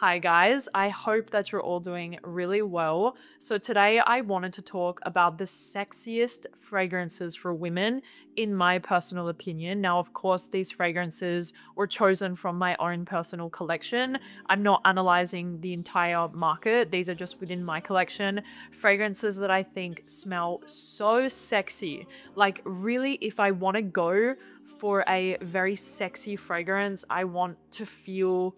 Hi guys, I hope that you're all doing really well. So today I wanted to talk about the sexiest fragrances for women in my personal opinion. Now, of course, these fragrances were chosen from my own personal collection. I'm not analyzing the entire market. These are just within my collection. Fragrances that I think smell so sexy. Like really, if I want to go for a very sexy fragrance, I want to feel,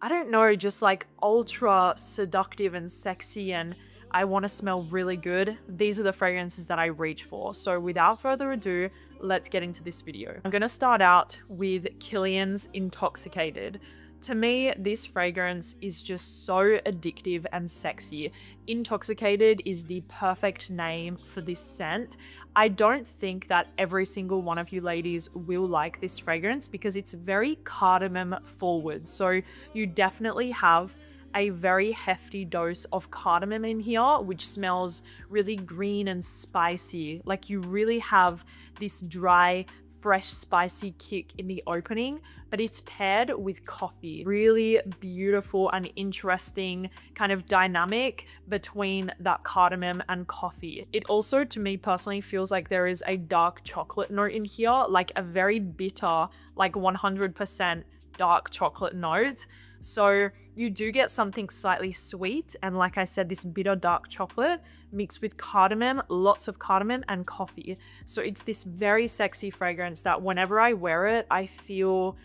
I don't know, just like ultra seductive and sexy, and I want to smell really good. These are the fragrances that I reach for. So without further ado, let's get into this video. I'm going to start out with Kilian's Intoxicated. To me, this fragrance is just so addictive and sexy. Intoxicated is the perfect name for this scent. I don't think that every single one of you ladies will like this fragrance because it's very cardamom forward. So you definitely have a very hefty dose of cardamom in here, which smells really green and spicy. Like you really have this dry, fresh, spicy kick in the opening, but it's paired with coffee. Really beautiful and interesting kind of dynamic between that cardamom and coffee. It also, to me personally, feels like there is a dark chocolate note in here, like a very bitter, like 100% dark chocolate note. So you do get something slightly sweet, and like I said, this bitter dark chocolate mixed with cardamom, lots of cardamom and coffee. So it's this very sexy fragrance that whenever I wear it, I feel,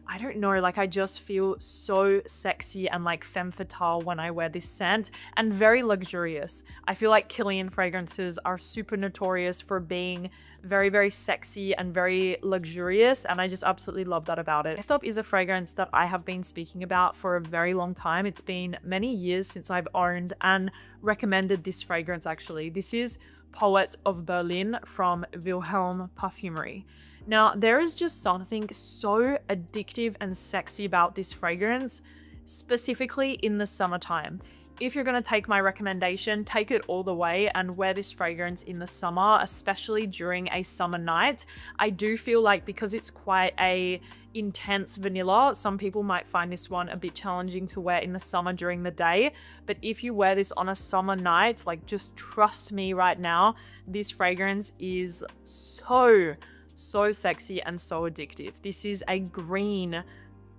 I don't know, like I just feel so sexy and like femme fatale when I wear this scent, and very luxurious. I feel like Kilian fragrances are super notorious for being very, very sexy and very luxurious, and I just absolutely love that about it. Next up is a fragrance that I have been speaking about for a very long time. It's been many years since I've owned and recommended this fragrance actually. This is Poet of Berlin from Vilhelm Parfumerie. Now, there is just something so addictive and sexy about this fragrance, specifically in the summertime. If you're going to take my recommendation, take it all the way and wear this fragrance in the summer, especially during a summer night. I do feel like because it's quite a intense vanilla, some people might find this one a bit challenging to wear in the summer during the day. But if you wear this on a summer night, like just trust me right now, this fragrance is so sexy and so addictive. This is a green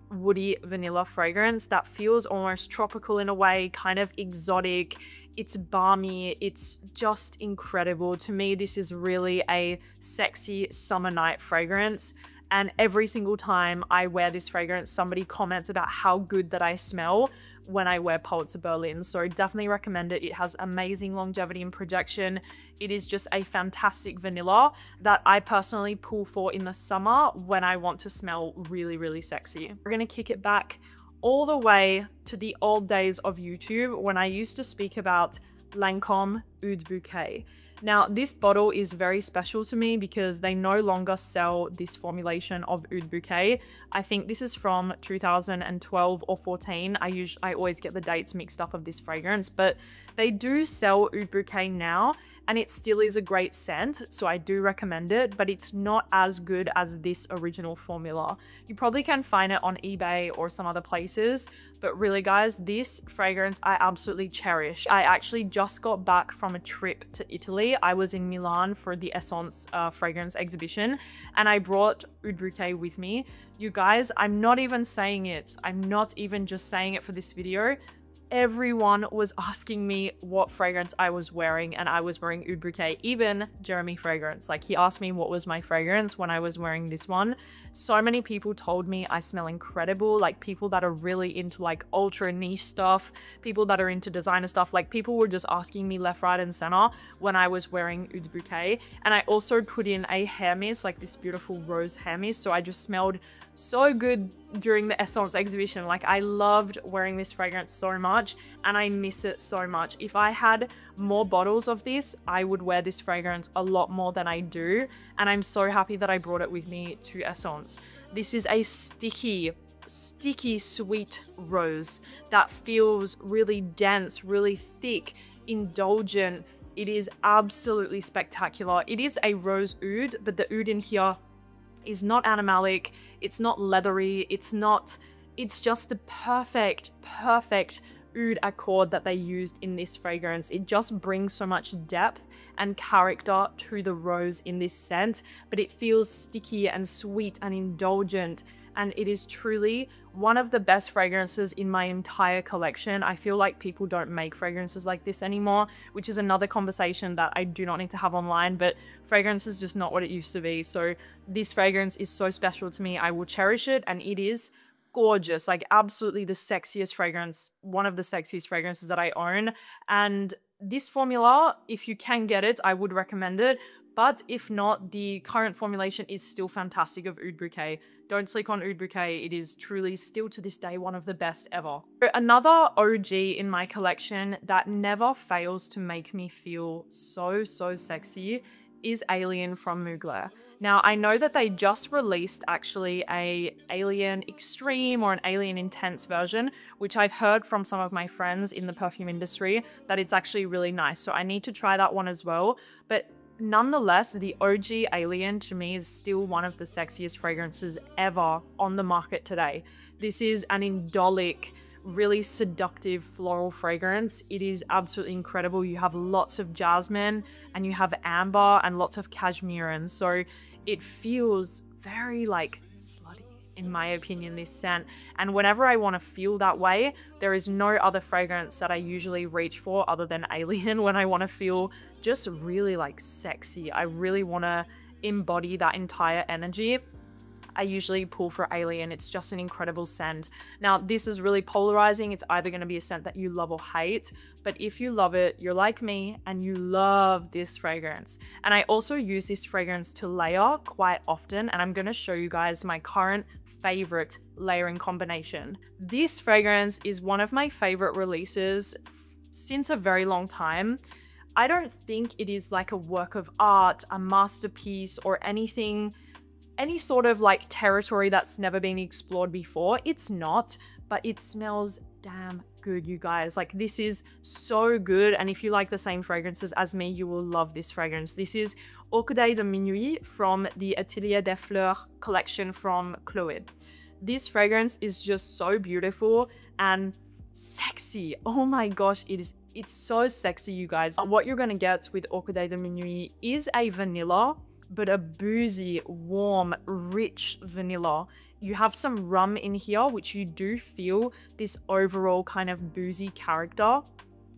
woody vanilla fragrance that feels almost tropical in a way, kind of exotic. It's balmy. It's just incredible. To me, this is really a sexy summer night fragrance. And every single time I wear this fragrance, somebody comments about how good that I smell when I wear Poets of Berlin. So definitely recommend it. It has amazing longevity and projection. It is just a fantastic vanilla that I personally pull for in the summer when I want to smell really, really sexy. We're going to kick it back all the way to the old days of YouTube when I used to speak about Lancome Oud Bouquet. Now, this bottle is very special to me because they no longer sell this formulation of Oud Bouquet. I think this is from 2012 or 14. I always get the dates mixed up of this fragrance, but they do sell Oud Bouquet now, and it still is a great scent, so I do recommend it, but it's not as good as this original formula. You probably can find it on eBay or some other places, but really guys, this fragrance I absolutely cherish. I actually just got back from a trip to Italy. I was in Milan for the Essence fragrance exhibition, and I brought Oud Bouquet with me. You guys, I'm not even saying it. I'm not even just saying it for this video. Everyone was asking me what fragrance I was wearing, and I was wearing Oud Bouquet. Even Jeremy Fragrance, like he asked me what was my fragrance when I was wearing this one. So many people told me I smell incredible, like people that are really into like ultra niche stuff, people that are into designer stuff, like people were just asking me left, right and center when I was wearing Oud Bouquet. And I also put in a hair mist, like this beautiful rose hair mist, so I just smelled so good during the Essence exhibition. Like I loved wearing this fragrance so much, and I miss it so much. If I had more bottles of this, I would wear this fragrance a lot more than I do, and I'm so happy that I brought it with me to Essence. This is a sticky sweet rose that feels really dense, really thick, indulgent. It is absolutely spectacular. It is a rose oud, but the oud in here is not animalic, it's not leathery, it's not It's just the perfect oud accord that they used in this fragrance. It just brings so much depth and character to the rose in this scent, but it feels sticky and sweet and indulgent, and it is truly one of the best fragrances in my entire collection. I feel like people don't make fragrances like this anymore, which is another conversation that I do not need to have online, but fragrance is just not what it used to be. So this fragrance is so special to me. I will cherish it, and it is gorgeous, like absolutely the sexiest fragrance, one of the sexiest fragrances that I own. And this formula, if you can get it, I would recommend it. But if not, the current formulation is still fantastic of Oud Bouquet. Don't sleep on Oud Bouquet. It is truly still to this day one of the best ever. Another OG in my collection that never fails to make me feel so sexy is Alien from Mugler. Now, I know that they just released actually a Alien Extreme or an Alien Intense version, which I've heard from some of my friends in the perfume industry that it's actually really nice. So I need to try that one as well. But nonetheless, the OG Alien to me is still one of the sexiest fragrances ever on the market today. This is an indolic, really seductive floral fragrance. It is absolutely incredible. You have lots of jasmine and you have amber and lots of cashmere, so it feels very like slutty, in my opinion, this scent. And whenever I want to feel that way, there is no other fragrance that I usually reach for other than Alien when I want to feel just really like sexy. I really want to embody that entire energy. I usually pull for Alien. It's just an incredible scent. Now, this is really polarizing. It's either going to be a scent that you love or hate, but if you love it, you're like me and you love this fragrance. And I also use this fragrance to layer quite often, and I'm going to show you guys my current favorite layering combination. This fragrance is one of my favorite releases since a very long time. I don't think it is like a work of art, a masterpiece, or anything, any sort of like territory that's never been explored before. It's not, but it smells damn good, you guys. Like, this is so good, and if you like the same fragrances as me, you will love this fragrance. This is Orchidee de Minuit from the Atelier des Fleurs collection from Clive. This fragrance is just so beautiful and sexy. Oh my gosh, it's so sexy, you guys. What you're gonna get with Orchidee de Minuit is a vanilla, but a boozy, warm, rich vanilla. You have some rum in here, which you do feel this overall kind of boozy character.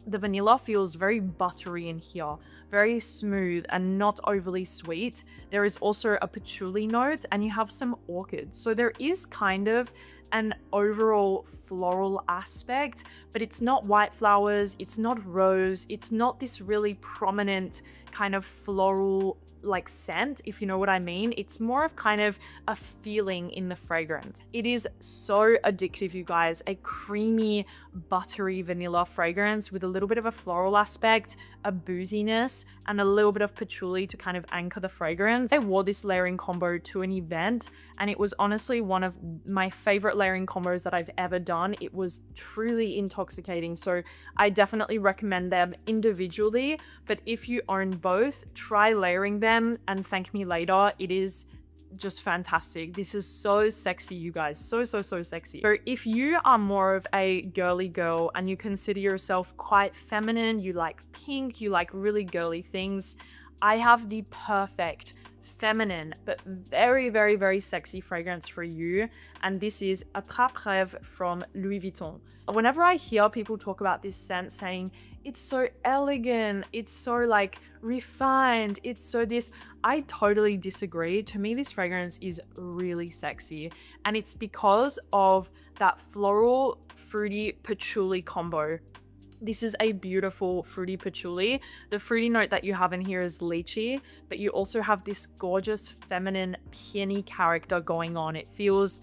The vanilla feels very buttery in here, very smooth and not overly sweet. There is also a patchouli note, and you have some orchid. So there is kind of an overall floral aspect, but it's not white flowers, it's not rose, it's not this really prominent kind of floral like scent, if you know what I mean. It's more of kind of a feeling in the fragrance. It is so addictive, you guys. A creamy, buttery vanilla fragrance with a little bit of a floral aspect, a booziness, and a little bit of patchouli to kind of anchor the fragrance. I wore this layering combo to an event, and it was honestly one of my favorite layering combos that I've ever done. It was truly intoxicating, so I definitely recommend them individually, but if you own both, try layering them and thank me later. It is just fantastic. This is so sexy, you guys. So sexy. So if you are more of a girly girl and you consider yourself quite feminine, you like pink, you like really girly things, I have the perfect feminine but very sexy fragrance for you, and this is Attrape-Reves from Louis Vuitton. Whenever I hear people talk about this scent saying it's so elegant, it's so like refined, it's so this, I totally disagree. To me, this fragrance is really sexy, and it's because of that floral fruity patchouli combo. This is a beautiful fruity patchouli. The fruity note that you have in here is lychee, but you also have this gorgeous feminine peony character going on. It feels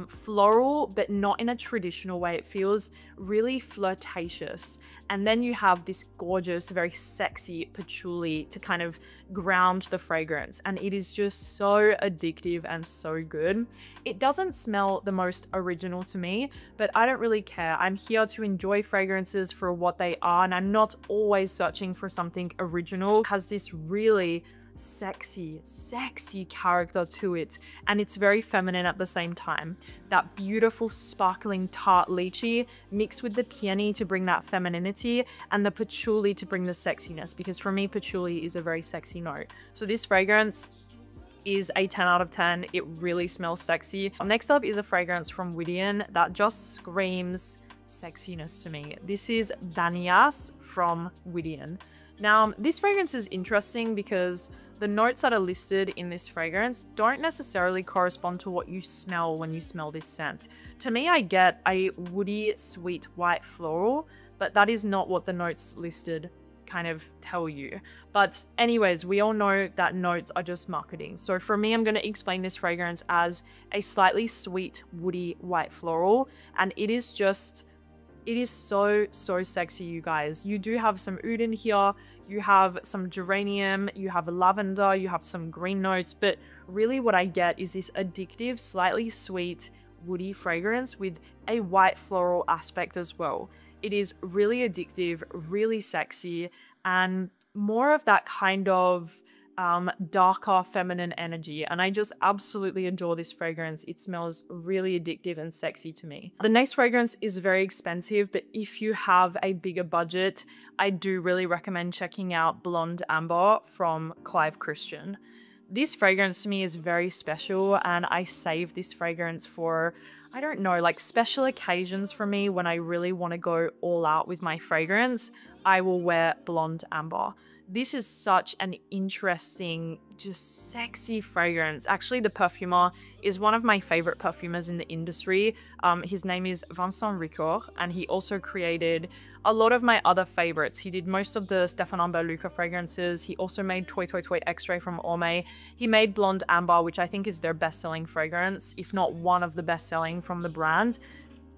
floral, but not in a traditional way. It feels really flirtatious. And then you have this gorgeous, very sexy patchouli to kind of ground the fragrance. And it is just so addictive and so good. It doesn't smell the most original to me, but I don't really care. I'm here to enjoy fragrances for what they are, and I'm not always searching for something original. It has this really sexy character to it, and it's very feminine at the same time. That beautiful sparkling tart lychee mixed with the peony to bring that femininity, and the patchouli to bring the sexiness, because for me patchouli is a very sexy note. So this fragrance is a 10 out of 10. It really smells sexy. Next up is a fragrance from Widian that just screams sexiness to me. This is Baniyas from Widian. Now, this fragrance is interesting because the notes that are listed in this fragrance don't necessarily correspond to what you smell when you smell this scent. To me, I get a woody, sweet, white floral, but that is not what the notes listed kind of tell you. But anyways, we all know that notes are just marketing. So for me, I'm going to explain this fragrance as a slightly sweet, woody, white floral, and it is so sexy, you guys. You do have some oud in here, you have some geranium, you have lavender, you have some green notes, but really what I get is this addictive, slightly sweet, woody fragrance with a white floral aspect as well. It is really addictive, really sexy, and more of that kind of darker feminine energy, and I just absolutely adore this fragrance. It smells really addictive and sexy to me. The next fragrance is very expensive, but if you have a bigger budget, I do really recommend checking out Blonde Amber from Clive Christian. This fragrance to me is very special, and I save this fragrance for, I don't know, like special occasions for me. When I really want to go all out with my fragrance, I will wear Blonde Amber. This is such an interesting, just sexy fragrance. Actually, the perfumer is one of my favorite perfumers in the industry. His name is Vincent Ricoeur, and he also created a lot of my other favorites. He did most of the Stéphane Berluca fragrances. He also made Toi Toi Toi Extrait from Orme. He made Blonde Amber, which I think is their best-selling fragrance, if not one of the best-selling from the brand.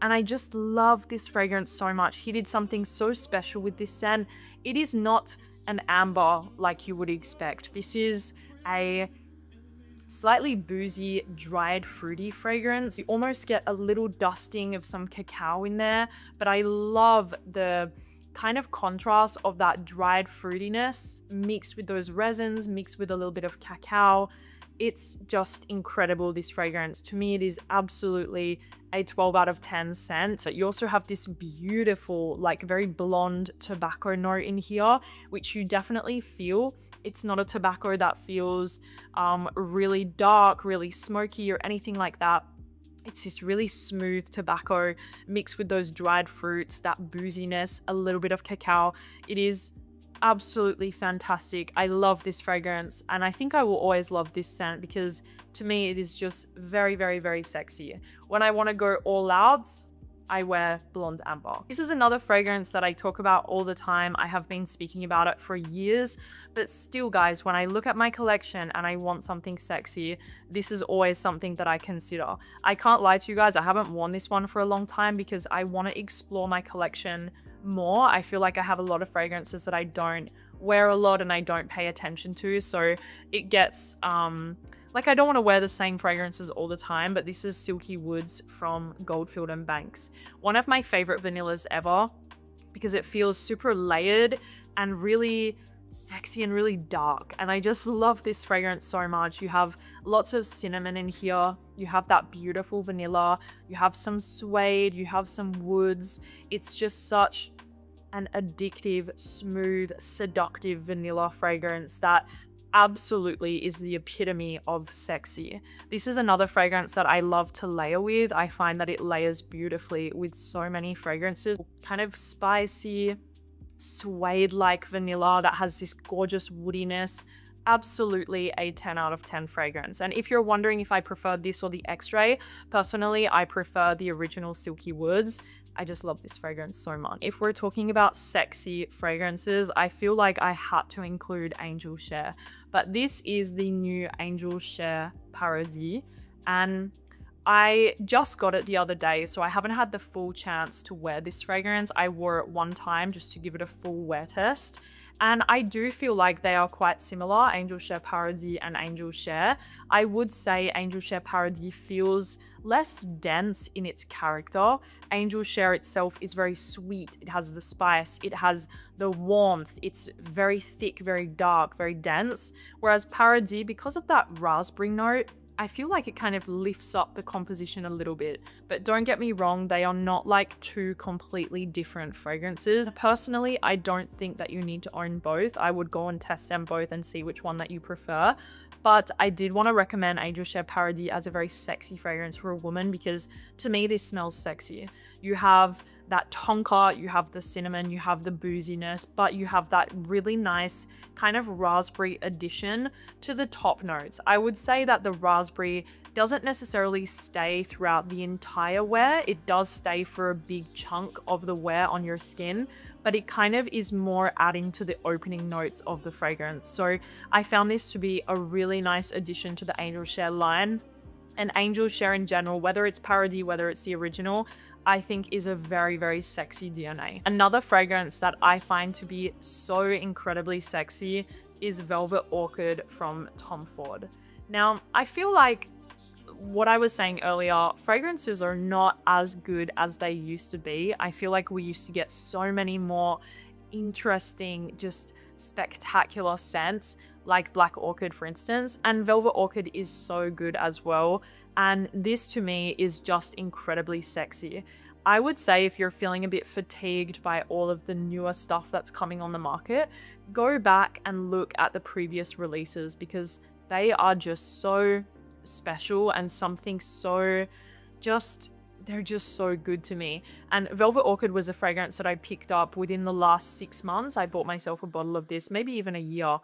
And I just love this fragrance so much. He did something so special with this scent. It is not an amber like you would expect. This is a slightly boozy, dried, fruity fragrance. You almost get a little dusting of some cacao in there, but I love the kind of contrast of that dried fruitiness mixed with those resins, mixed with a little bit of cacao. It's just incredible, this fragrance. To me, it is absolutely a 12 out of 10 scent. You also have this beautiful, like very blonde tobacco note in here, which you definitely feel. It's not a tobacco that feels really dark, really smoky or anything like that. It's this really smooth tobacco mixed with those dried fruits, that booziness, a little bit of cacao. It is absolutely fantastic. I love this fragrance, and I think I will always love this scent because to me it is just very, very, very sexy. When I want to go all out, I wear Blonde Amber. This is another fragrance that I talk about all the time. I have been speaking about it for years, but still, guys, when I look at my collection and I want something sexy, this is always something that I consider. I can't lie to you guys, I haven't worn this one for a long time because I want to explore my collection more. I feel like I have a lot of fragrances that I don't wear a lot and I don't pay attention to, so it gets like I don't want to wear the same fragrances all the time. But this is Silky Woods from Goldfield&Banks, one of my favorite vanillas ever because it feels super layered and really sexy and really dark, and I just love this fragrance so much. You have lots of cinnamon in here, you have that beautiful vanilla, you have some suede, you have some woods. It's just such an addictive, smooth, seductive vanilla fragrance that absolutely is the epitome of sexy. This is another fragrance that I love to layer with. I find that it layers beautifully with so many fragrances. Kind of spicy, suede-like vanilla that has this gorgeous woodiness. Absolutely a 10 out of 10 fragrance. And if you're wondering if I prefer this or the Extrait, personally I prefer the original Silky Woods. I just love this fragrance so much. If we're talking about sexy fragrances, I feel like I had to include Angel Share, but this is the new Angel Share Paradis, and I just got it the other day, so I haven't had the full chance to wear this fragrance. I wore it one time just to give it a full wear test. And I do feel like they are quite similar, Angel Share Paradis and Angel Share. I would say Angel Share Paradis feels less dense in its character. Angel Share itself is very sweet. It has the spice, it has the warmth. It's very thick, very dark, very dense. Whereas Paradis, because of that raspberry note, I feel like it kind of lifts up the composition a little bit. But don't get me wrong, they are not like two completely different fragrances. Personally, I don't think that you need to own both. I would go and test them both and see which one that you prefer. But I did want to recommend Angel Share Paradis as a very sexy fragrance for a woman, because to me this smells sexy. You have that tonka, you have the cinnamon, you have the booziness, but you have that really nice kind of raspberry addition to the top notes. I would say that the raspberry doesn't necessarily stay throughout the entire wear. It does stay for a big chunk of the wear on your skin, but it kind of is more adding to the opening notes of the fragrance. So I found this to be a really nice addition to the Angel Share line. And Angel Share in general, whether it's Paradis, whether it's the original, I think is a very, very sexy DNA. Another fragrance that I find to be so incredibly sexy is Velvet Orchid from Tom Ford. Now, I feel like what I was saying earlier, fragrances are not as good as they used to be. I feel like we used to get so many more interesting, just spectacular scents, like Black Orchid, for instance, and Velvet Orchid is so good as well. And this to me is just incredibly sexy. I would say if you're feeling a bit fatigued by all of the newer stuff that's coming on the market, go back and look at the previous releases, because they are just so special and something so they're just so good to me. And Velvet Orchid was a fragrance that I picked up within the last 6 months. I bought myself a bottle of this, maybe even a year.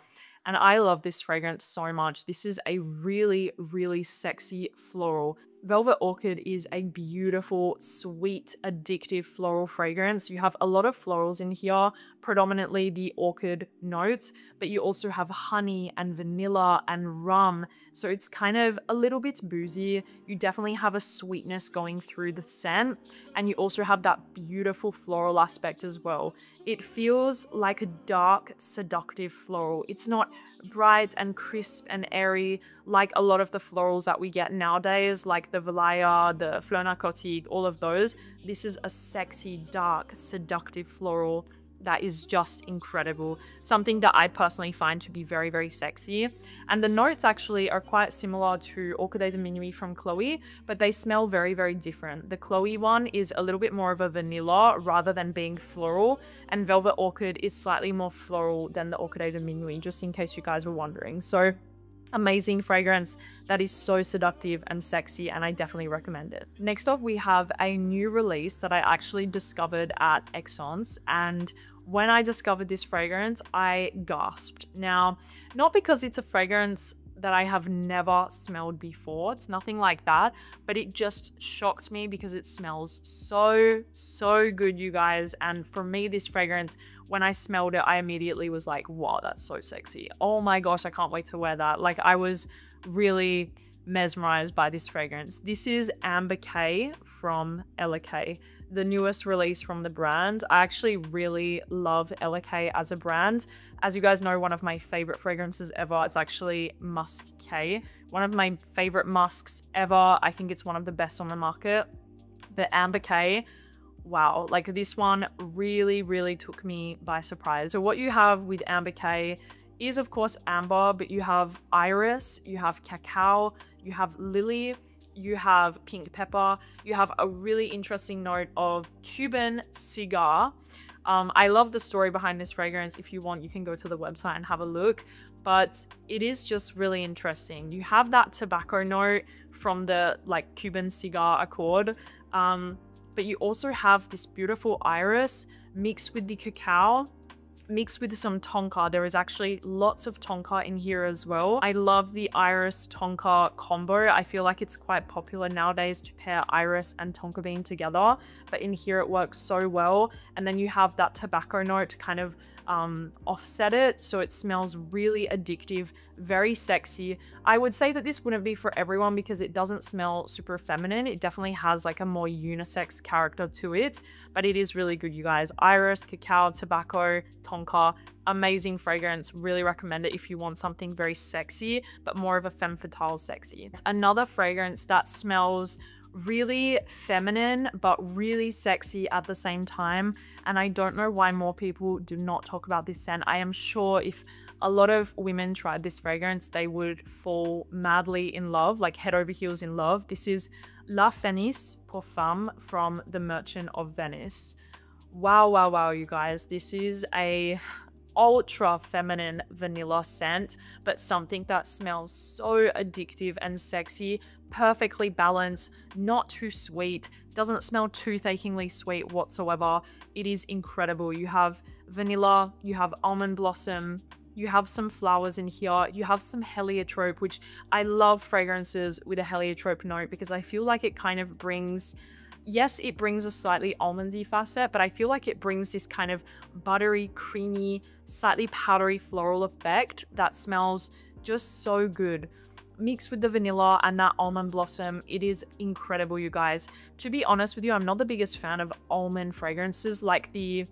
And I love this fragrance so much. This is a really, really sexy floral. Velvet Orchid is a beautiful, sweet, addictive floral fragrance. You have a lot of florals in here, predominantly the orchid notes, but you also have honey and vanilla and rum. So it's kind of a little bit boozy. You definitely have a sweetness going through the scent, and you also have that beautiful floral aspect as well. It feels like a dark, seductive floral. It's not bright and crisp and airy like a lot of the florals that we get nowadays, like the Valaya, the Fleur Narcotique, all of those. This is a sexy, dark, seductive floral that is just incredible. Something that I personally find to be very, very sexy. And the notes actually are quite similar to Orchidee de Minuit from Chloe, but they smell very, very different. The Chloe one is a little bit more of a vanilla rather than being floral, and Velvet Orchid is slightly more floral than the Orchidee de Minuit, just in case you guys were wondering. So amazing fragrance that is so seductive and sexy, and I definitely recommend it. Next up, we have a new release that I actually discovered at Exxon's, and when I discovered this fragrance, I gasped. Now, not because it's a fragrance that I have never smelled before, it's nothing like that, but it just shocked me because it smells so good, you guys. And for me, this fragrance, when I smelled it, I immediately was like, wow, that's so sexy. Oh my gosh, I can't wait to wear that. Like, I was really mesmerized by this fragrance. This is Oud Bouquet from Ella K, the newest release from the brand. I actually really love Ella K as a brand. As you guys know, one of my favorite fragrances ever is actually Musk K. One of my favorite musks ever. I think it's one of the best on the market. But Oud Bouquet, wow, like this one really took me by surprise. So what you have with Oud Bouquet is of course amber, but you have iris, you have cacao, you have lily, you have pink pepper, you have a really interesting note of Cuban cigar. I love the story behind this fragrance. If you want, you can go to the website and have a look, but it is just really interesting. You have that tobacco note from the like Cuban cigar accord, but you also have this beautiful iris mixed with the cacao, mixed with some tonka. There is actually lots of tonka in here as well. I love the iris tonka combo. I feel like it's quite popular nowadays to pair iris and tonka bean together, but in here it works so well. And then you have that tobacco note to kind of offset it, so it smells really addictive, very sexy. I would say that this wouldn't be for everyone because it doesn't smell super feminine. It definitely has like a more unisex character to it, but it is really good, you guys. Iris, cacao, tobacco, tonka, amazing fragrance. Really recommend it if you want something very sexy, but more of a femme fatale sexy. It's another fragrance that smells really feminine but really sexy at the same time, and I don't know why more people do not talk about this scent. I am sure if a lot of women tried this fragrance, they would fall madly in love, like head over heels in love. This is La Fenice Parfum from the Merchant of Venice. Wow, wow, wow, you guys. This is a ultra feminine vanilla scent, but something that smells so addictive and sexy, perfectly balanced, not too sweet, doesn't smell toothacheingly sweet whatsoever. It is incredible. You have vanilla, you have almond blossom, you have some flowers in here, you have some heliotrope, which I love fragrances with a heliotrope note because I feel like it kind of brings, yes, it brings a slightly almondy facet, but I feel like it brings this kind of buttery, creamy, slightly powdery floral effect that smells just so good. Mixed with the vanilla and that almond blossom, it is incredible, you guys. To be honest with you, I'm not the biggest fan of almond fragrances, like the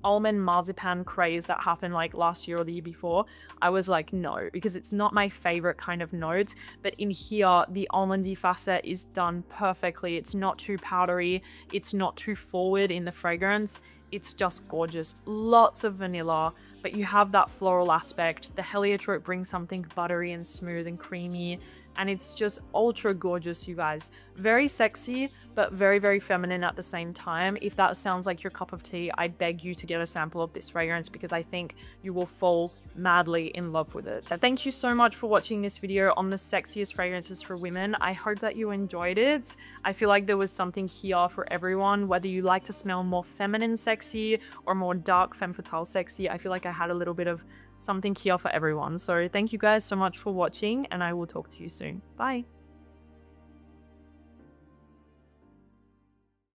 almond marzipan craze that happened like last year or the year before. I was like, no, because it's not my favorite kind of note. But in here, the almondy facet is done perfectly. It's not too powdery, it's not too forward in the fragrance. It's just gorgeous. Lots of vanilla, but you have that floral aspect. The heliotrope brings something buttery and smooth and creamy, and it's just ultra gorgeous, you guys. Very sexy, but very, very feminine at the same time. If that sounds like your cup of tea, I beg you to get a sample of this fragrance because I think you will fall madly in love with it. So thank you so much for watching this video on the sexiest fragrances for women. I hope that you enjoyed it. I feel like there was something here for everyone, whether you like to smell more feminine sexy or more dark femme fatale sexy. I feel like I had a little bit of something here for everyone. So thank you guys so much for watching, and I will talk to you soon. Bye.